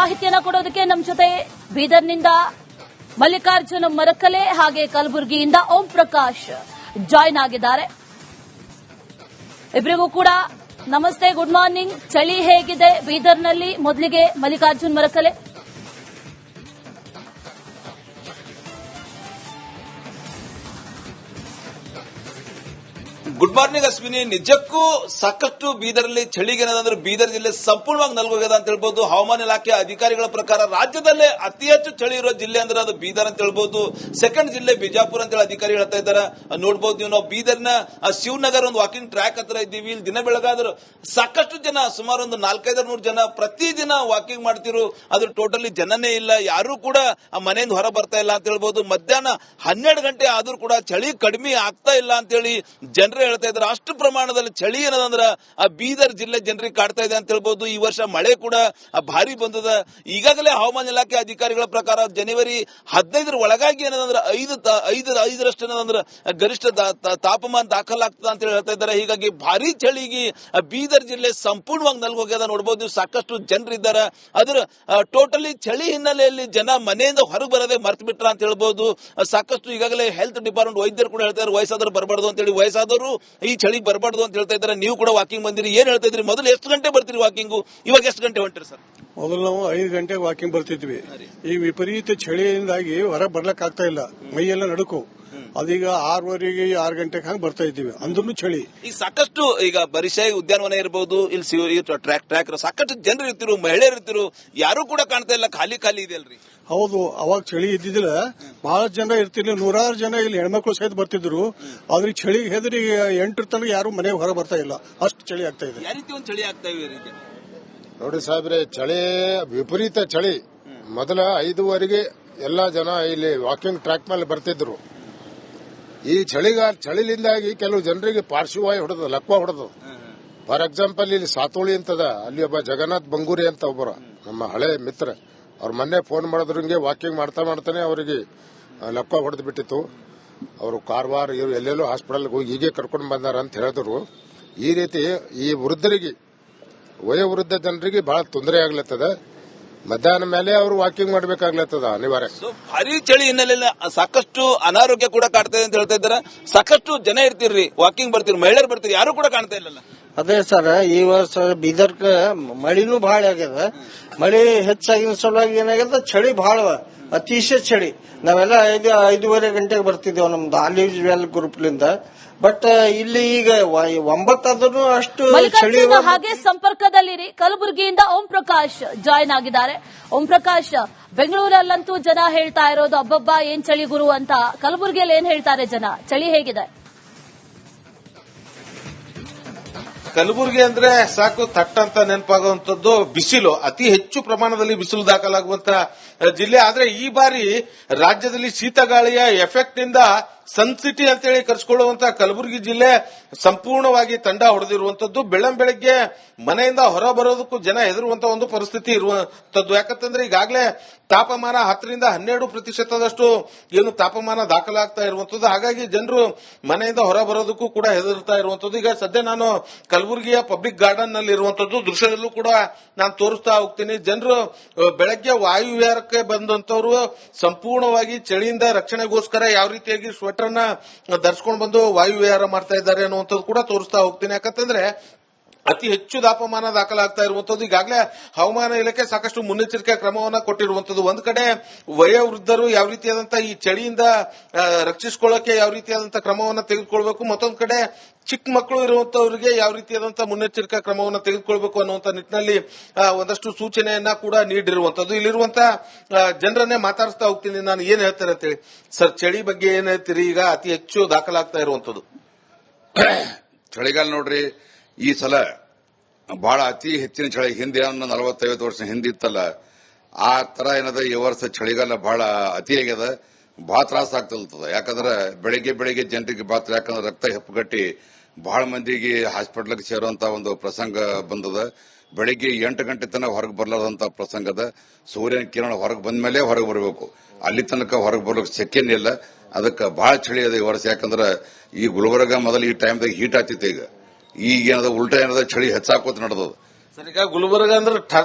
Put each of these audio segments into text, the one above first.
ಮಾಹಿತಿಯನ್ನ ಕೊಡೋದಕ್ಕೆ ನಮ್ಮ ಜೊತೆ ಬೀದರ್ನಿಂದ ಮಲ್ಲಿಕಾರ್ಜುನ ಮರಕಲೆ ಹಾಗೆ ಕಲಬುರಗಿಯಿಂದ ಓಂ ಪ್ರಕಾಶ್ ಜಾಯ್ನ್ ಆಗಿದ್ದಾರೆ. ಇಬ್ಬರಿಗೂ ಕೂಡ ನಮಸ್ತೆ, ಗುಡ್ ಮಾರ್ನಿಂಗ್. ಚಳಿ ಹೇಗಿದೆ ಬೀದರ್ನಲ್ಲಿ? ಮೊದಲಿಗೆ ಮಲ್ಲಿಕಾರ್ಜುನ್ ಮರಕಲೆ. Good morning Ashwini. ನಿಜಕ್ಕೂ ಸಾಕಷ್ಟು ಬೀದರಲ್ಲಿ ಚಳಿಗೇನಂದ್ರೆ ಬೀದರ್ ಜಿಲ್ಲೆ ಸಂಪೂರ್ಣವಾಗಿ ನಲಗೋಗಿದೆ ಅಂತ ಹೇಳ್ಬೋದು. ಹವಾಮಾನ ಇಲಾಖೆ ಅಧಿಕಾರಿಗಳ ಪ್ರಕಾರ ರಾಜ್ಯದಲ್ಲೇ ಅತಿ ಹೆಚ್ಚು ಚಳಿ ಇರೋ ಜಿಲ್ಲೆ ಅಂದ್ರೆ ಅದು ಬೀದರ್ ಅಂತ ಹೇಳ್ಬೋದು. ಸೆಕೆಂಡ್ ಜಿಲ್ಲೆ ಬಿಜಾಪುರ ಅಂತ ಹೇಳಿ ಅಧಿಕಾರಿಗಳು ಹೇಳ್ತಾ ಇದ್ದಾರೆ. ನೋಡಬಹುದು ನಾವು ಬೀದರ್ನ ಶಿವನಗರ್ ಒಂದು ವಾಕಿಂಗ್ ಟ್ರ್ಯಾಕ್ ಹತ್ರ ಇದ್ದೀವಿ. ಇಲ್ಲಿ ದಿನ ಬೆಳಗಾದ್ರು ಸಾಕಷ್ಟು ಜನ, ಸುಮಾರು ಒಂದು 400-500 ಜನ ಪ್ರತಿದಿನ ವಾಕಿಂಗ್ ಮಾಡ್ತಿರು. ಅದು ಟೋಟಲಿ ಜನನೇ ಇಲ್ಲ, ಯಾರು ಕೂಡ ಆ ಮನೆಯಿಂದ ಹೊರ ಬರ್ತಾ ಇಲ್ಲ ಅಂತ ಹೇಳ್ಬೋದು. ಮಧ್ಯಾಹ್ನ 12 ಗಂಟೆ ಆದ್ರೂ ಕೂಡ ಚಳಿ ಕಡಿಮೆ ಆಗ್ತಾ ಇಲ್ಲ ಅಂತ ಹೇಳಿ ಜನರೇ ಹೇಳ್ತಾ ಇದ್ದಾರೆ. ಅಷ್ಟು ಪ್ರಮಾಣದಲ್ಲಿ ಚಳಿ ಏನದಂದ್ರ ಆ ಬೀದರ್ ಜಿಲ್ಲೆ ಜನರಿಗೆ ಕಾಡ್ತಾ ಇದೆ ಅಂತ ಹೇಳ್ಬೋದು. ಈ ವರ್ಷ ಮಳೆ ಕೂಡ ಭಾರಿ ಬಂದದ. ಈಗಾಗಲೇ ಹವಾಮಾನ ಇಲಾಖೆ ಅಧಿಕಾರಿಗಳ ಪ್ರಕಾರ ಜನವರಿ 15ರ ಒಳಗಾಗಿ ಏನಂದ್ರೆ 5ರಷ್ಟು ಏನಂದ್ರೆ ಗರಿಷ್ಠ ತಾಪಮಾನ ದಾಖಲಾಗ್ತದ ಅಂತ ಹೇಳಿ ಹೇಳ್ತಾ ಇದ್ದಾರೆ. ಹೀಗಾಗಿ ಭಾರಿ ಚಳಿಗೆ ಬೀದರ್ ಜಿಲ್ಲೆ ಸಂಪೂರ್ಣವಾಗಿ ನಲ್ಗೋಗ್ಯದ. ನೋಡಬಹುದು ನೀವು ಸಾಕಷ್ಟು ಜನರಿದ್ದಾರೆ. ಅದರ ಟೋಟಲಿ ಚಳಿ ಹಿನ್ನೆಲೆಯಲ್ಲಿ ಜನ ಮನೆಯಿಂದ ಹೊರಗೆ ಬರದೆ ಮರ್ತು ಬಿಟ್ರ ಅಂತ ಹೇಳ್ಬಹುದು. ಸಾಕಷ್ಟು ಈಗಾಗಲೇ ಹೆಲ್ತ್ ಡಿಪಾರ್ಟ್ಮೆಂಟ್ ವೈದ್ಯರು ಕೂಡ ಹೇಳ್ತಾರೆ ವಯಸ್ಸಾದ್ರು ಬರಬಾರ್ದು ಅಂತ ಹೇಳಿ. ವಯಸ್ಸಾದವರು ಈ ಚಳಿಗೆ ಬರಬಾರ್ದು ಅಂತ ಹೇಳ್ತಾ ಇದ್ದಾರೆ. ನೀವು ಕೂಡ ವಾಕಿಂಗ್ ಬಂದಿರಿ, ಏನ್ ಹೇಳ್ತಾ ಇದ್ರಿ? ಮೊದಲು ಎಷ್ಟು ಗಂಟೆ ಬರ್ತೀರಿ ವಾಕಿಂಗು, ಇವಾಗ ಎಷ್ಟು ಗಂಟೆ ಹೊಂಟಿರಿ ಸರ್? ಮೊದಲು ನಾವು 5 ಗಂಟೆಗೆ ವಾಕಿಂಗ್ ಬರ್ತಿದ್ವಿ. ಈ ವಿಪರೀತ ಚಳಿಯಿಂದಾಗಿ ಹೊರಗೆ ಬರ್ಲಕ್ ಆಗ್ತಾ ಇಲ್ಲ, ಮೈಯೆಲ್ಲ ನಡುಕು. ಅದೀಗ 6:30 6 ಗಂಟೆಗೆ ಹಂಗೆ ಬರ್ತಾ ಇದ್ದೀವಿ, ಅಂದ್ರೂ ಚಳಿ. ಈಗ ಸಾಕಷ್ಟು ಈಗ ಬರಿಶಾಯಿ ಉದ್ಯಾನವನ ಇರಬಹುದು, ಇಲ್ಲಿ ಟ್ರ್ಯಾಕ್ ಸಾಕಷ್ಟು ಜನರು ಇರ್ತಿರು, ಮಹಿಳೆಯರು ಇರ್ತಿರು, ಯಾರು ಕೂಡ ಕಾಣ್ತಾ ಇಲ್ಲ, ಖಾಲಿ ಖಾಲಿ ಇದೆ ಅಲ್ರಿ? ಹೌದು, ಅವಾಗ ಚಳಿ ಇದ್ದಿದ್ದಿಲ್ಲ, ಬಹಳ ಜನ ಇರ್ತಿರ್ಲಿಲ್ಲ. 100 ಜನ ಇಲ್ಲಿ ಹೆಣ್ಮಕ್ಳು ಸಹಿತ ಬರ್ತಿದ್ರು. ಆದ್ರೆ ಚಳಿಗೆ ಹೆದರಿ 8 ತನಕ ಯಾರು ಮನೆಗೆ ಹೊರ ಬರ್ತಾ ಇಲ್ಲ, ಅಷ್ಟು ಚಳಿ ಆಗ್ತಾ ಇದೆ. ಯಾವ ರೀತಿ ಒಂದು ಚಳಿ ಆಗ್ತಾ ಇದೆ ನೋಡಿ ಸಾಹೇಬ್ರೆ, ಚಳಿ ವಿಪರೀತ ಚಳಿ. ಮೊದಲ 5:15ಗೆ ಎಲ್ಲಾ ಜನ ಇಲ್ಲಿ ವಾಕಿಂಗ್ ಟ್ರ್ಯಾಕ್ ಮೇಲೆ ಬರ್ತಿದ್ರು. ಈ ಚಳಿಲಿಂದಾಗಿ ಕೆಲವು ಜನರಿಗೆ ಪಾರ್ಶ್ವವಾಯು ಹೊಡೆದ, ಲಕ್ವ ಹೊಡೆದು. ಫಾರ್ ಎಕ್ಸಾಂಪಲ್ ಇಲ್ಲಿ ಸಾತೋಳಿ ಅಂತದ, ಅಲ್ಲಿ ಒಬ್ಬ ಜಗನ್ನಾಥ್ ಬಂಗೂರಿ ಅಂತ ಒಬ್ಬರು ನಮ್ಮ ಹಳೆ ಮಿತ್ರ, ಅವ್ರ ಮೊನ್ನೆ ಫೋನ್ ಮಾಡಿದ್ರಂಗೆ ವಾಕಿಂಗ್ ಮಾಡ್ತಾನೆ ಅವರಿಗೆ ಲಕ್ವ ಹೊಡೆದು ಬಿಟ್ಟಿತ್ತು. ಅವರು ಕಾರವಾರ ಇವರು ಎಲ್ಲೆಲ್ಲೋ ಹಾಸ್ಪಿಟಲ್ಗೆ ಹೋಗಿ ಹೀಗೆ ಕರ್ಕೊಂಡು ಬಂದಾರ ಅಂತ ಹೇಳಿದ್ರು. ಈ ರೀತಿ ಈ ವೃದ್ಧರಿಗೆ, ವಯೋವೃದ್ಧ ಜನರಿಗೆ ಬಹಳ ತೊಂದರೆ ಆಗ್ಲತ್ತದ. ಮಧ್ಯಾಹ್ನ ಮೇಲೆ ಅವರು ವಾಕಿಂಗ್ ಮಾಡಬೇಕಾಗ್ಲತ್ತದ ಅನಿವಾರ್ಯ. ಭಾರಿ ಚಳಿ ಹಿನ್ನೆಲೆಯಲ್ಲಿ ಸಾಕಷ್ಟು ಅನಾರೋಗ್ಯ ಕೂಡ ಕಾಡ್ತಾ ಇದೆ ಅಂತ ಹೇಳ್ತಾ ಇದ್ದಾರೆ. ಸಾಕಷ್ಟು ಜನ ಇರ್ತಿರ್ರಿ, ವಾಕಿಂಗ್ ಬರ್ತೀರಿ, ಮಹಿಳೆಯರು ಬರ್ತೀರಿ, ಯಾರು ಕೂಡ ಕಾಣ್ತಾ ಇಲ್ಲ. ಅದೇ ಸರ್, ಈ ವರ್ಷ ಬೀದರ್ಕ ಮಳಿನೂ ಬಹಳ ಆಗ್ಯದ. ಮಳಿ ಹೆಚ್ಚಾಗಿನ ಸಲುವಾಗಿ ಏನಾಗ್ಯದ, ಚಳಿ ಬಹಳ ಅತಿಶಯ ಚಳಿ. ನಾವೆಲ್ಲ 5:30 ಗಂಟೆಗೆ ಬರ್ತಿದ್ದೇವೆ ನಮ್ದು ಆಲಿವ್ ವೆಲ್ ಗ್ರೂಪ್ಲಿಂದ. ಬಟ್ ಇಲ್ಲಿ ಈಗ 9 ಆದ್ರೂ ಅಷ್ಟು ಚಳಿ. ಹಾಗೆ ಸಂಪರ್ಕದಲ್ಲಿರಿ. ಕಲಬುರಗಿಯಿಂದ ಓಂ ಪ್ರಕಾಶ್ ಜಾಯ್ನ್ ಆಗಿದ್ದಾರೆ. ಓಂ ಪ್ರಕಾಶ್, ಬೆಂಗಳೂರಲ್ಲಂತೂ ಜನ ಹೇಳ್ತಾ ಇರೋದು ಅಬ್ಬಬ್ಬಾ ಏನ್ ಚಳಿ ಗುರು ಅಂತ. ಕಲಬುರಗಿಯಲ್ಲಿ ಏನ್ ಹೇಳ್ತಾರೆ ಜನ? ಚಳಿ ಹೇಗಿದೆ? ಕಲಬುರಗಿ ಅಂದ್ರೆ ಸಾಕು ತಟ್ಟಂತ ನೆನಪಾಗುವಂತದ್ದು ಬಿಸಿಲು. ಅತಿ ಹೆಚ್ಚು ಪ್ರಮಾಣದಲ್ಲಿ ಬಿಸಿಲು ದಾಖಲಾಗುವಂತ ಜಿಲ್ಲೆ. ಆದ್ರೆ ಈ ಬಾರಿ ರಾಜ್ಯದಲ್ಲಿ ಶೀತಗಾಳಿಯ ಎಫೆಕ್ಟ್ ನಿಂದ ಸನ್ ಸಿಟಿ ಅಂತೇಳಿ ಕರೆಸಿಕೊಳ್ಳುವಂತ ಕಲಬುರಗಿ ಜಿಲ್ಲೆ ಸಂಪೂರ್ಣವಾಗಿ ತಂಡ ಹೊಡೆದಿರುವಂತದ್ದು. ಬೆಳಗ್ಗೆ ಮನೆಯಿಂದ ಹೊರ ಬರೋದಕ್ಕೂ ಜನ ಹೆದರುವಂತಹ ಒಂದು ಪರಿಸ್ಥಿತಿ ಇರುವಂತದ್ದು. ಯಾಕಂತಂದ್ರೆ ಈಗಾಗಲೇ ತಾಪಮಾನ 10ರಿಂದ 12% ಏನು ತಾಪಮಾನ ದಾಖಲಾಗ್ತಾ ಇರುವಂತದ್ದು. ಹಾಗಾಗಿ ಜನರು ಮನೆಯಿಂದ ಹೊರ ಬರೋದಕ್ಕೂ ಕೂಡ ಹೆದರ್ತಾ ಇರುವಂತದ್ದು. ಈಗ ಸದ್ಯ ನಾನು ಕಲಬುರಗಿಯ ಪಬ್ಲಿಕ್ ಗಾರ್ಡನ್ ನಲ್ಲಿ ಇರುವಂತದ್ದು ದೃಶ್ಯದಲ್ಲೂ ಕೂಡ ನಾನು ತೋರಿಸ್ತಾ ಹೋಗ್ತೀನಿ. ಜನರು ಬೆಳಗ್ಗೆ ವಾಯುವಿಹಾರಕ್ಕೆ ಬಂದಂತವರು ಸಂಪೂರ್ಣವಾಗಿ ಚಳಿಯಿಂದ ರಕ್ಷಣೆಗೋಸ್ಕರ ಯಾವ ರೀತಿಯಾಗಿ ಸ್ವೆಟರ್ ಅನ್ನ ಧರಿಸಿಕೊಂಡು ಬಂದು ವಾಯುವಿಹಾರ ಮಾಡ್ತಾ ಇದ್ದಾರೆ ಅನ್ನುವಂಥದ್ದು ಕೂಡ ತೋರಿಸ್ತಾ ಹೋಗ್ತೀನಿ. ಯಾಕಂತಂದ್ರೆ ಅತಿ ಹೆಚ್ಚು ತಾಪಮಾನ ದಾಖಲಾಗ್ತಾ ಇರುವಂತದ್ದು. ಈಗಾಗಲೇ ಹವಾಮಾನ ಇಲಾಖೆ ಸಾಕಷ್ಟು ಮುನ್ನೆಚ್ಚರಿಕೆ ಕ್ರಮವನ್ನ ಕೊಟ್ಟಿರುವಂತದ್ದು. ಒಂದ್ ಕಡೆ ವಯೋವೃದ್ಧರು ಯಾವ ರೀತಿಯಾದಂತಹ ಈ ಚಳಿಯಿಂದ ರಕ್ಷಿಸಿಕೊಳ್ಳಕ್ಕೆ ಯಾವ ರೀತಿಯಾದಂತಹ ಕ್ರಮವನ್ನ ತೆಗೆದುಕೊಳ್ಬೇಕು, ಮತ್ತೊಂದು ಕಡೆ ಚಿಕ್ಕ ಮಕ್ಕಳು ಇರುವಂತವರಿಗೆ ಯಾವ ರೀತಿಯಾದಂತಹ ಮುನ್ನೆಚ್ಚರಿಕಾ ಕ್ರಮವನ್ನು ತೆಗೆದುಕೊಳ್ಬೇಕು ಅನ್ನುವಂತ ನಿಟ್ಟಿನಲ್ಲಿ ಒಂದಷ್ಟು ಸೂಚನೆಯನ್ನ ಕೂಡ ನೀಡಿರುವಂತದ್ದು. ಇಲ್ಲಿರುವಂತಹ ಜನರನ್ನೇ ಮಾತಾಡಿಸ್ತಾ ಹೋಗ್ತೀನಿ, ನಾನು ಏನ್ ಹೇಳ್ತಾರೆ ಅಂತೇಳಿ. ಸರ್, ಚಳಿ ಬಗ್ಗೆ ಏನ್ ಹೇಳ್ತೀರಿ? ಈಗ ಅತಿ ಹೆಚ್ಚು ದಾಖಲಾಗ್ತಾ ಇರುವಂತದ್ದು ಚಳಿಗಾಲ ನೋಡ್ರಿ. ಈ ಸಲ ಬಹಳ ಅತಿ ಹೆಚ್ಚಿನ ಚಳಿ. ಹಿಂದೆ 40-50 ವರ್ಷ ಹಿಂದಿತ್ತಲ್ಲ, ಆ ತರ ಏನದ ಈ ವರ್ಷ ಚಳಿಗಾಲ ಬಹಳ ಅತಿಯಾಗ್ಯದ. ಬಹಳ ತ್ರಾಸ ಆಗ್ತದ. ಯಾಕಂದ್ರೆ ಬೆಳಿಗ್ಗೆ ಜನರಿಗೆ ಯಾಕಂದ್ರೆ ರಕ್ತ ಹೆಪ್ಪುಗಟ್ಟಿ ಬಹಳ ಮಂದಿಗೆ ಹಾಸ್ಪಿಟಲ್ಗೆ ಸೇರುವಂತ ಒಂದು ಪ್ರಸಂಗ ಬಂದದ. ಬೆಳಿಗ್ಗೆ 8 ಗಂಟೆ ತನಕ ಹೊರಗೆ ಬರ್ಲಾರ್ದಂತ ಪ್ರಸಂಗದ. ಸೂರ್ಯನ ಕಿರಣ ಹೊರಗೆ ಬಂದ ಮೇಲೆ ಹೊರಗೆ ಬರಬೇಕು, ಅಲ್ಲಿ ತನಕ ಹೊರಗೆ ಬರ್ಲಿಕ್ಕೆ ಸೆಕೆಂಡ್ ಇಲ್ಲ. ಅದಕ್ಕೆ ಬಹಳ ಚಳಿ ಅದ ಈ ವರ್ಷ. ಯಾಕಂದ್ರೆ ಈ ಗುಲ್ಬರ್ಗ ಮೊದಲು ಈ ಟೈಮ್ದಾಗ ಹೀಟ್ ಆಗ್ತಿತ್ತು. ಈಗ ಏನದ ಉಲ್ಟಾ ಏನದ ಚಳಿ ಹೆಚ್ಚಾಕೋತ ನಡೆದದ. ಸರ್, ಈಗ ಗುಲ್ಬರ್ಗ ಅಂದ್ರೆ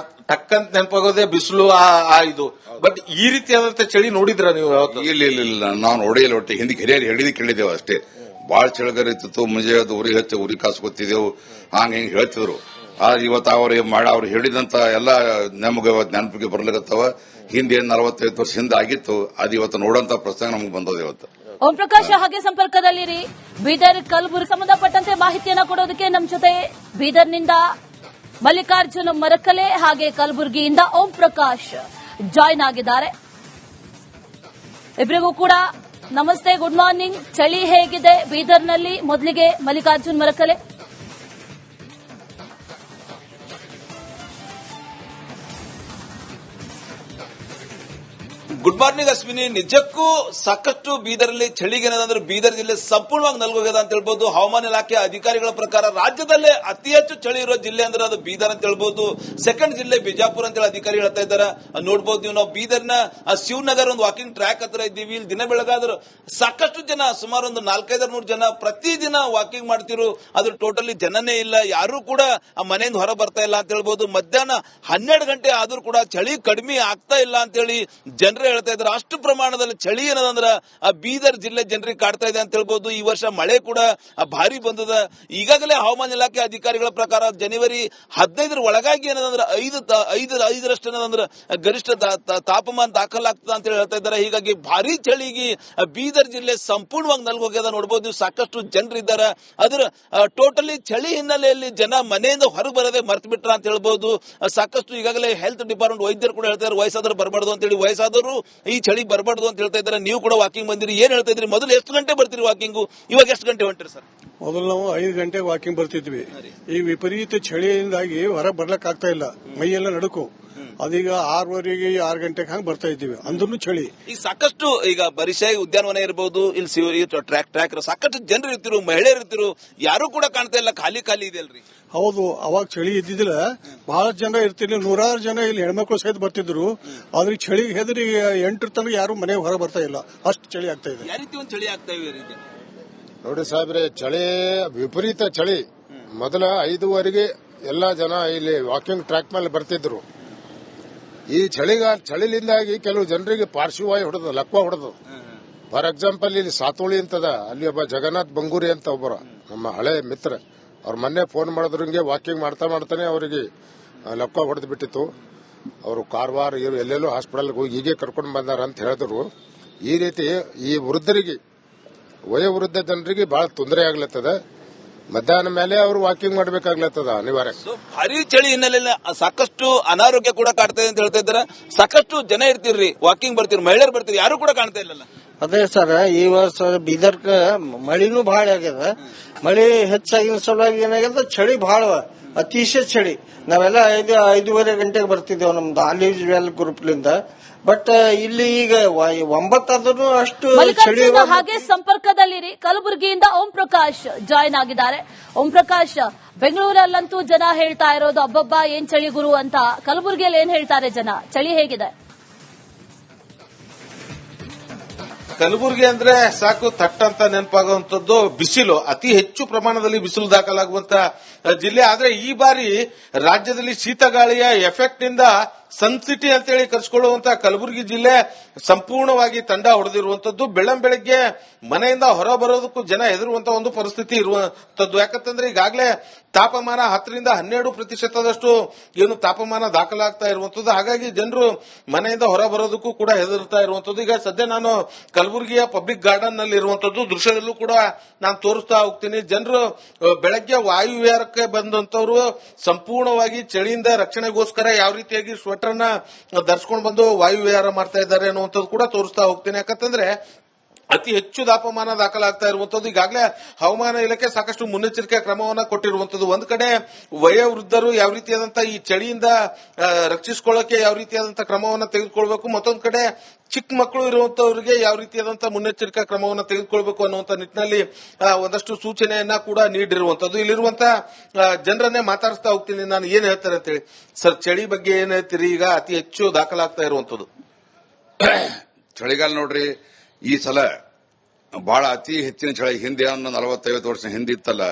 ಟಕ್ ಅಂತ ನೆನಪಾಗೋದೇ ಬಿಸಿಲು ಇದು. ಬಟ್ ಈ ರೀತಿಯಾದಂತ ಚಳಿ ನೋಡಿದ್ರ ನೀವು? ಇಲ್ಲ ನಾವು ನೋಡಿಲ್ಲ. ಒಟ್ಟು ಹಿಂದೆ ಹಿರಿಯರು ಹೇಳಿದ್ ಕೇಳಿದೇವು ಅಷ್ಟೇ. ಬಾಳ್ ಚಳಿಗಾರ ಇತ್ತು, ಮುಂಜೆ ಅದು ಉರಿ ಹಚ್ಚಿ ಉರಿ ಕಾಸ್ಕೊತಿದ್ದೆವು, ಹಿಂಗ್ ಹೇಳ್ತಿದ್ರು. ಇವತ್ತು ಅವ್ರು ಹೇಳಿದಂತ ಎಲ್ಲ ನಮಗೆ ನೆನಪಿಗೆ ಬರ್ಲಿಕತ್ತವ. ಹಿಂದೆ 45 ವರ್ಷ ಹಿಂದೆ ಆಗಿತ್ತು, ಅದು ಇವತ್ತು ನೋಡಂತ ಪ್ರಸಂಗ ನಮ್ಗೆ ಬಂದದ ಇವತ್ತು. ಓಂ ಪ್ರಕಾಶ್ ಹಾಗೆ ಸಂಪರ್ಕದಲ್ಲಿರಿ. ಬೀದರ್ ಕಲಬುರಗಿ ಸಂಬಂಧಪಟ್ಟಂತೆ ಮಾಹಿತಿಯನ್ನ ಕೊಡೋದಕ್ಕೆ ನಮ್ಮ ಜೊತೆ ಬೀದರ್ನಿಂದ ಮಲ್ಲಿಕಾರ್ಜುನ ಮರಕಲೆ ಹಾಗೆ ಕಲಬುರಗಿಯಿಂದ ಓಂ ಪ್ರಕಾಶ್ ಜಾಯ್ನ್ ಆಗಿದ್ದಾರೆ. ಇಬ್ಬರಿಗೂ ಕೂಡ ನಮಸ್ತೆ, ಗುಡ್ ಮಾರ್ನಿಂಗ್. ಚಳಿ ಹೇಗಿದೆ ಬೀದರ್ನಲ್ಲಿ? ಮೊದಲಿಗೆ ಮಲ್ಲಿಕಾರ್ಜುನ್ ಮರಕಲೆ. Good morning Ashwini. ನಿಜಕ್ಕೂ ಸಾಕಷ್ಟು ಬೀದರಲ್ಲಿ ಚಳಿಗೇನದಂದ್ರೆ ಬೀದರ್ ಜಿಲ್ಲೆ ಸಂಪೂರ್ಣವಾಗಿ ನಲ್ಗೋಗ್ಯದ ಅಂತ ಹೇಳ್ಬೋದು. ಹವಾಮಾನ ಇಲಾಖೆ ಅಧಿಕಾರಿಗಳ ಪ್ರಕಾರ ರಾಜ್ಯದಲ್ಲೇ ಅತಿ ಹೆಚ್ಚು ಚಳಿ ಇರೋ ಜಿಲ್ಲೆ ಅಂದ್ರೆ ಅದು ಬೀದರ್ ಅಂತ ಹೇಳ್ಬೋದು. ಸೆಕೆಂಡ್ ಜಿಲ್ಲೆ ಬಿಜಾಪುರ ಅಂತ ಹೇಳಿ ಅಧಿಕಾರಿ ಹೇಳ್ತಾ ಇದ್ದಾರೆ. ನೋಡಬಹುದು ನಾವು ಬೀದರ್ನ ಶಿವನಗರ್ ಒಂದು ವಾಕಿಂಗ್ ಟ್ರ್ಯಾಕ್ ಹತ್ರ ಇದ್ದೀವಿ. ಇಲ್ಲಿ ದಿನ ಬೆಳಗಾದ್ರು ಸಾಕಷ್ಟು ಜನ, ಸುಮಾರು ಒಂದು 400-500 ಜನ ಪ್ರತಿದಿನ ವಾಕಿಂಗ್ ಮಾಡ್ತಿರು. ಅದ್ರ ಟೋಟಲಿ ಜನನೇ ಇಲ್ಲ, ಯಾರು ಕೂಡ ಆ ಮನೆಯಿಂದ ಹೊರ ಬರ್ತಾ ಇಲ್ಲ ಅಂತ ಹೇಳ್ಬೋದು. ಮಧ್ಯಾಹ್ನ 12 ಗಂಟೆ ಆದ್ರೂ ಕೂಡ ಚಳಿ ಕಡಿಮೆ ಆಗ್ತಾ ಇಲ್ಲ ಅಂತ ಹೇಳಿ ಜನರೇ ಹೇಳ್ತಾ ಇದ್ದಾರೆ. ಅಷ್ಟು ಪ್ರಮಾಣದಲ್ಲಿ ಚಳಿ ಏನದಂದ್ರ ಬೀದರ್ ಜಿಲ್ಲೆ ಜನರಿಗೆ ಕಾಡ್ತಾ ಇದೆ ಅಂತ ಹೇಳ್ಬೋದು. ಈ ವರ್ಷ ಮಳೆ ಕೂಡ ಭಾರಿ ಬಂದದ. ಈಗಾಗಲೇ ಹವಾಮಾನ ಇಲಾಖೆ ಅಧಿಕಾರಿಗಳ ಪ್ರಕಾರ ಜನವರಿ 15 ಒಳಗಾಗಿ ಏನದಂದ್ರೆ 5ರಷ್ಟು ಏನದಂದ್ರೆ ಗರಿಷ್ಠ ತಾಪಮಾನ ದಾಖಲಾಗ್ತದ ಅಂತ ಹೇಳಿ ಹೇಳ್ತಾ ಇದ್ದಾರೆ. ಹೀಗಾಗಿ ಭಾರಿ ಚಳಿಗೆ ಬೀದರ್ ಜಿಲ್ಲೆ ಸಂಪೂರ್ಣವಾಗಿ ನಲ್ಗೋಗ್ಯದ. ನೋಡಬಹುದು ಸಾಕಷ್ಟು ಜನರಿದ್ದಾರೆ. ಅದರ ಟೋಟಲಿ ಚಳಿ ಹಿನ್ನೆಲೆಯಲ್ಲಿ ಜನ ಮನೆಯಿಂದ ಹೊರಗೆ ಬರದೆ ಮರ್ತು ಬಿಟ್ರ ಅಂತ ಹೇಳ್ಬಹುದು. ಸಾಕಷ್ಟು ಈಗಾಗಲೇ ಹೆಲ್ತ್ ಡಿಪಾರ್ಟ್ಮೆಂಟ್ ವೈದ್ಯರು ಕೂಡ ಹೇಳ್ತಾರೆ ವಯಸ್ಸಾದ್ರು ಬರಬಾರ್ದು ಅಂತ ಹೇಳಿ. ವಯಸ್ಸಾದವರು ಈ ಚಳಿ ಬರಬಾರ್ದು ಅಂತ ಹೇಳ್ತಾ ಇದ್ದಾರೆ. ನೀವು ಕೂಡ ವಾಕಿಂಗ್ ಬಂದಿರಿ, ಏನ್ ಹೇಳ್ತಾ ಇದ್ರಿ? ಮೊದಲು ಎಷ್ಟು ಗಂಟೆ ಬರ್ತೀರಿ ವಾಕಿಂಗು, ಇವಾಗ ಎಷ್ಟು ಗಂಟೆ ಹೊಂಟಿರಿ ಸರ್? ಮೊದಲು ನಾವು 5 ಗಂಟೆಗೆ ವಾಕಿಂಗ್ ಬರ್ತಿದ್ವಿ. ಈ ವಿಪರೀತ ಚಳಿಯಿಂದಾಗಿ ಹೊರ ಬರ್ಲಕ್ ಆಗ್ತಾ ಇಲ್ಲ, ಮೈಯೆಲ್ಲ ನಡುಕು. ಅದೀಗ 6:30 6 ಗಂಟೆಗೆ ಹಂಗೆ ಬರ್ತಾ ಇದ್ದೀವಿ, ಅಂದ್ರೂ ಚಳಿ. ಈಗ ಸಾಕಷ್ಟು ಈಗ ಬರಿಶಾಯಿ ಉದ್ಯಾನವನ ಇರಬಹುದು, ಇಲ್ಲಿ ಟ್ರ್ಯಾಕ್ ಸಾಕಷ್ಟು ಜನರು ಇರ್ತಿರು, ಮಹಿಳೆಯರು ಇರ್ತಿರು, ಯಾರು ಕೂಡ ಕಾಣ್ತಾ ಇಲ್ಲ, ಖಾಲಿ ಇದೆ ಅಲ್ರಿ? ಹೌದು, ಅವಾಗ ಚಳಿ ಇದ್ದಿದ್ದಿಲ್ಲ, ಬಹಳ ಜನ ಇರ್ತಿರ್ಲಿ, 100 ಜನ ಇಲ್ಲಿ ಹೆಣ್ಮಕ್ಳು ಸಹಿತ ಬರ್ತಿದ್ರು. ಆದ್ರೆ ಚಳಿಗೆ ಹೆದರಿ 8 ತನಕ ಯಾರು ಮನೆಗೆ ಹೊರ ಬರ್ತಾ ಇಲ್ಲ, ಅಷ್ಟು ಚಳಿ ಆಗ್ತಾ ಇದೆ. ಯಾವ ರೀತಿ ಒಂದು ಚಳಿ ಆಗ್ತಾ ಇದೆ ನೋಡಿ ಸಾಹೇಬ್ರೆ, ಚಳಿ ವಿಪರೀತ ಚಳಿ. ಮೊದಲ 5:15 ಎಲ್ಲಾ ಜನ ಇಲ್ಲಿ ವಾಕಿಂಗ್ ಟ್ರ್ಯಾಕ್ ಮೇಲೆ ಬರ್ತಿದ್ರು. ಈ ಚಳಿಲಿಂದಾಗಿ ಕೆಲವು ಜನರಿಗೆ ಪಾರ್ಶ್ವವಾಯು ಹೊಡೆದ, ಲಕ್ವ ಹೊಡೆದು. ಫಾರ್ ಎಕ್ಸಾಂಪಲ್ ಇಲ್ಲಿ ಸಾತೋಳಿ ಅಂತದ, ಅಲ್ಲಿ ಒಬ್ಬ ಜಗನ್ನಾಥ್ ಬಂಗೂರಿ ಅಂತ ಒಬ್ಬರು ನಮ್ಮ ಹಳೆ ಮಿತ್ರ, ಅವ್ರ ಮೊನ್ನೆ ಫೋನ್ ಮಾಡಿದ್ರಂಗೆ ವಾಕಿಂಗ್ ಮಾಡ್ತಾನೆ ಅವರಿಗೆ ಲಕ್ವ ಹೊಡೆದು ಬಿಟ್ಟಿತ್ತು. ಅವರು ಕಾರವಾರ ಎಲ್ಲೆಲ್ಲೋ ಹಾಸ್ಪಿಟಲ್ಗೆ ಹೋಗಿ ಹೀಗೆ ಕರ್ಕೊಂಡು ಬಂದಾರ ಅಂತ ಹೇಳಿದ್ರು. ಈ ರೀತಿ ಈ ವೃದ್ಧರಿಗೆ, ವಯೋವೃದ್ಧ ಜನರಿಗೆ ಬಹಳ ತೊಂದರೆ ಆಗ್ಲತ್ತದ. ಮಧ್ಯಾಹ್ನ ಮೇಲೆ ಅವರು ವಾಕಿಂಗ್ ಮಾಡಬೇಕಾಗ್ಲತ್ತದ ಅನಿವಾರ್ಯ. ಭಾರಿ ಚಳಿ ಹಿನ್ನೆಲೆಯಲ್ಲಿ ಸಾಕಷ್ಟು ಅನಾರೋಗ್ಯ ಕೂಡ ಕಾಡ್ತಾ ಇದೆ ಅಂತ ಹೇಳ್ತಾ ಇದ್ದಾರೆ. ಸಾಕಷ್ಟು ಜನ ಇರ್ತಿರ್ರಿ, ವಾಕಿಂಗ್ ಬರ್ತೀರಿ, ಮಹಿಳೆಯರು ಬರ್ತೀರಿ, ಯಾರು ಕೂಡ ಕಾಣ್ತಾ ಇಲ್ಲ. ಅದೇ ಸರ್, ಈ ವರ್ಷ ಬೀದರ್ಕ ಮಳಿನೂ ಭಾಳ ಆಗ್ಯದ. ಮಳಿ ಹೆಚ್ಚಾಗಿನ ಸಲುವಾಗಿ ಏನಾಗ್ಯದ, ಚಳಿ ಭಾಳ, ಅತಿಶಯ ಚಳಿ. ನಾವೆಲ್ಲ 5:30 ಗಂಟೆಗೆ ಬರ್ತಿದ್ದೇವೆ ನಮ್ದು ಆಲಿವ್ ವೆಲ್ ಗ್ರೂಪ್ಲಿಂದ. ಬಟ್ ಇಲ್ಲಿ ಈಗ 9 ಆದ್ರೂ ಅಷ್ಟು ಚಳಿ. ಹಾಗೆ ಸಂಪರ್ಕದಲ್ಲಿರಿ. ಕಲಬುರಗಿಯಿಂದ ಓಂ ಪ್ರಕಾಶ್ ಜಾಯ್ನ್ ಆಗಿದ್ದಾರೆ. ಓಂ ಪ್ರಕಾಶ್, ಬೆಂಗಳೂರಲ್ಲಂತೂ ಜನ ಹೇಳ್ತಾ ಇರೋದು ಅಬ್ಬಬ್ಬಾ ಏನ್ ಚಳಿ ಗುರು ಅಂತ. ಕಲಬುರಗಿಯಲ್ಲಿ ಏನ್ ಹೇಳ್ತಾರೆ ಜನ? ಚಳಿ ಹೇಗಿದೆ? ಕಲಬುರಗಿ ಅಂದ್ರೆ ಸಾಕು ಥಟ್ ಅಂತ ನೆನಪಾಗುವಂತದ್ದು ಬಿಸಿಲು. ಅತಿ ಹೆಚ್ಚು ಪ್ರಮಾಣದಲ್ಲಿ ಬಿಸಿಲು ದಾಖಲಾಗುವಂತ ಜಿಲ್ಲೆ. ಆದ್ರೆ ಈ ಬಾರಿ ರಾಜ್ಯದಲ್ಲಿ ಶೀತಗಾಳಿಯ ಎಫೆಕ್ಟ್ ನಿಂದ ಸನ್ ಸಿಟಿ ಅಂತೇಳಿ ಕರೆಸಿಕೊಳ್ಳುವಂತ ಕಲಬುರಗಿ ಜಿಲ್ಲೆ ಸಂಪೂರ್ಣವಾಗಿ ತಂಡ ಹೊಡೆದಿರುವಂತದ್ದು. ಬೆಳಗ್ಗೆ ಮನೆಯಿಂದ ಹೊರ ಬರೋದಕ್ಕೂ ಜನ ಹೆದರುವಂತ ಒಂದು ಪರಿಸ್ಥಿತಿ ಇರುವಂತದ್ದು. ಯಾಕಂತಂದ್ರೆ ಈಗಾಗಲೇ ತಾಪಮಾನ 10ರಿಂದ 12% ಏನು ತಾಪಮಾನ ದಾಖಲಾಗ್ತಾ ಇರುವಂತದ್ದು. ಹಾಗಾಗಿ ಜನರು ಮನೆಯಿಂದ ಹೊರ ಬರೋದಕ್ಕೂ ಕೂಡ ಹೆದರ್ತಾ ಇರುವಂತದ್ದು. ಈಗ ಸದ್ಯ ನಾನು ಕಲಬುರಗಿಯ ಪಬ್ಲಿಕ್ ಗಾರ್ಡನ್ ನಲ್ಲಿ ಇರುವಂತದ್ದು ದೃಶ್ಯದಲ್ಲೂ ಕೂಡ ನಾನು ತೋರಿಸ್ತಾ ಹೋಗ್ತೀನಿ. ಜನರು ಬೆಳಗ್ಗೆ ವಾಯುವಿಹಾರಕ್ಕೆ ಬಂದಂತವರು ಸಂಪೂರ್ಣವಾಗಿ ಚಳಿಯಿಂದ ರಕ್ಷಣೆಗೋಸ್ಕರ ಯಾವ ರೀತಿಯಾಗಿ ಸ್ವೆಟರ್ ಅನ್ನ ಧರಿಸಿಕೊಂಡು ಬಂದು ವಾಯುವಿಹಾರ ಮಾಡ್ತಾ ಇದ್ದಾರೆ ಅನ್ನುವಂಥದ್ದು ಕೂಡ ತೋರಿಸ್ತಾ ಹೋಗ್ತೀನಿ. ಯಾಕಂತಂದ್ರೆ ಅತಿ ಹೆಚ್ಚು ತಾಪಮಾನ ದಾಖಲಾಗ್ತಾ ಇರುವಂತದ್ದು. ಈಗಾಗಲೇ ಹವಾಮಾನ ಇಲಾಖೆ ಸಾಕಷ್ಟು ಮುನ್ನೆಚ್ಚರಿಕೆ ಕ್ರಮವನ್ನ ಕೊಟ್ಟಿರುವಂತದ್ದು. ಒಂದು ಕಡೆ ವಯೋವೃದ್ಧರು ಯಾವ ರೀತಿಯಾದಂತಹ ಈ ಚಳಿಯಿಂದ ರಕ್ಷಿಸಿಕೊಳ್ಳಕ್ಕೆ ಯಾವ ರೀತಿಯಾದಂತಹ ಕ್ರಮವನ್ನ ತೆಗೆದುಕೊಳ್ಬೇಕು, ಮತ್ತೊಂದು ಕಡೆ ಚಿಕ್ಕ ಮಕ್ಕಳು ಇರುವಂತವರಿಗೆ ಯಾವ ರೀತಿಯಾದಂತಹ ಮುನ್ನೆಚ್ಚರಿಕಾ ಕ್ರಮವನ್ನು ತೆಗೆದುಕೊಳ್ಬೇಕು ಅನ್ನುವಂತ ನಿಟ್ಟಿನಲ್ಲಿ ಒಂದಷ್ಟು ಸೂಚನೆಯನ್ನ ಕೂಡ ನೀಡಿರುವಂತದ್ದು. ಇಲ್ಲಿರುವಂತಹ ಜನರನ್ನೇ ಮಾತಾಡಿಸ್ತಾ ಹೋಗ್ತೀನಿ ನಾನು, ಏನ್ ಹೇಳ್ತಾರೆ ಅಂತೇಳಿ. ಸರ್, ಚಳಿ ಬಗ್ಗೆ ಏನ್ ಹೇಳ್ತೀರಿ? ಈಗ ಅತಿ ಹೆಚ್ಚು ದಾಖಲಾಗ್ತಾ ಇರುವಂತದ್ದು ಚಳಿಗಾಲ ನೋಡ್ರಿ, ಈ ಸಲ ಬಹಳ ಅತಿ ಹೆಚ್ಚಿನ ಚಳಿ. ಹಿಂದೆ 40-50 ವರ್ಷ ಹಿಂದೆ ಇತ್ತಲ್ಲ,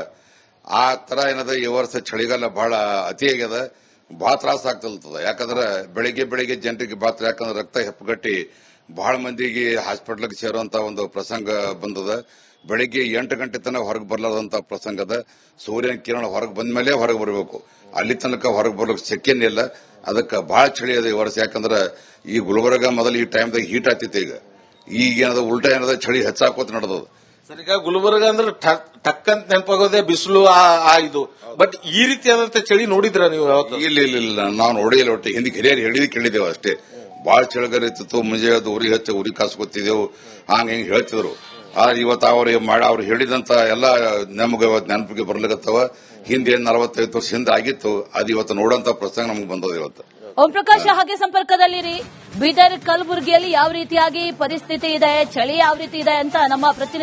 ಆ ತರ ಏನದ ಈ ವರ್ಷ ಚಳಿಗಾಲ ಬಹಳ ಅತಿ ಆಗ್ಯದ. ಬಹಳ ತ್ರಾಸ ಆಗ್ತಿರ್ತದ. ಯಾಕಂದ್ರೆ ಬೆಳಿಗ್ಗೆ ಜನರಿಗೆ ಬಾತ್ರ, ಯಾಕಂದ್ರೆ ರಕ್ತ ಹೆಪ್ಪುಗಟ್ಟಿ ಬಹಳ ಮಂದಿಗೆ ಹಾಸ್ಪಿಟಲ್ಗೆ ಸೇರುವಂತ ಒಂದು ಪ್ರಸಂಗ ಬಂದದ. ಬೆಳಿಗ್ಗೆ 8 ಗಂಟೆ ತನಕ ಹೊರಗೆ ಬರ್ಲಾರ್ದಂತ ಪ್ರಸಂಗದ. ಸೂರ್ಯನ ಕಿರಣ ಹೊರಗೆ ಬಂದ ಮೇಲೆ ಹೊರಗೆ ಬರಬೇಕು, ಅಲ್ಲಿ ತನಕ ಹೊರಗೆ ಬರ್ಲಿಕ್ಕೆ ಶಕ್ಯನೇ ಇಲ್ಲ. ಅದಕ್ಕೆ ಬಹಳ ಚಳಿ ಅದ ಈ ವರ್ಷ. ಯಾಕಂದ್ರೆ ಈ ಗುಲ್ಬರ್ಗ ಮೊದಲು ಈ ಟೈಮ್ದಾಗ ಹೀಟ್ ಆಗ್ತಿತ್ತು, ಈಗ ಏನದ ಉಲ್ಟಾ ಏನದ ಚಳಿ ಹೆಚ್ಚಾಕೋತ ನಡೆದದ. ಸರ್, ಈಗ ಗುಲ್ಬರ್ಗ ಅಂದ್ರೆ ಟಕ್ ಅಂತ ನೆನಪಾಗೋದೇ ಬಿಸಿಲು ಇದು. ಬಟ್ ಈ ರೀತಿಯಾದಂತ ಚಳಿ ನೋಡಿದ್ರ ನೀವು ಯಾವತ್ತು? ಇಲ್ಲ ನಾವು ನೋಡಿಲ್ಲ. ಒಟ್ಟು ಹಿಂದೆ ಹಿರಿಯರು ಹೇಳಿದ್ ಕೇಳಿದ್ದೇವೆ ಅಷ್ಟೇ. ಬಹಳ ಚಳಿಗಾರ ಇರ್ತಿತ್ತು, ಮುಂಜಾನೆ ಉರಿ ಹಚ್ಚ ಉರಿ ಕಾಸ್ಕೊತಿದ್ದೆವು, ಹಿಂಗ್ ಹೇಳ್ತಿದ್ರು. ಇವತ್ತು ಅವ್ರು ಹೇಳಿದಂತ ಎಲ್ಲ ನಮ್ಗೆ ನೆನಪಿಗೆ ಬರ್ಲಿಕತ್ತವ. ಹಿಂದೆ 45 ವರ್ಷ ಹಿಂದೆ ಆಗಿತ್ತು, ಅದು ಇವತ್ತು ನೋಡೋಂತ ಪ್ರಸಂಗ ನಮ್ಗೆ ಬಂದದ ಇವತ್ತು. ಓಂ ಪ್ರಕಾಶ್, ಹಾಗೆ ಸಂಪರ್ಕದಲ್ಲಿರಿ. ಬೀದರ್ ಕಲಬುರಗಿಯಲ್ಲಿ ಯಾವ ರೀತಿಯಾಗಿ ಪರಿಸ್ಥಿತಿ ಇದೆ, ಚಳಿ ಯಾವ ರೀತಿ ಇದೆ ಅಂತ ನಮ್ಮ ಪ್ರತಿನಿಧಿ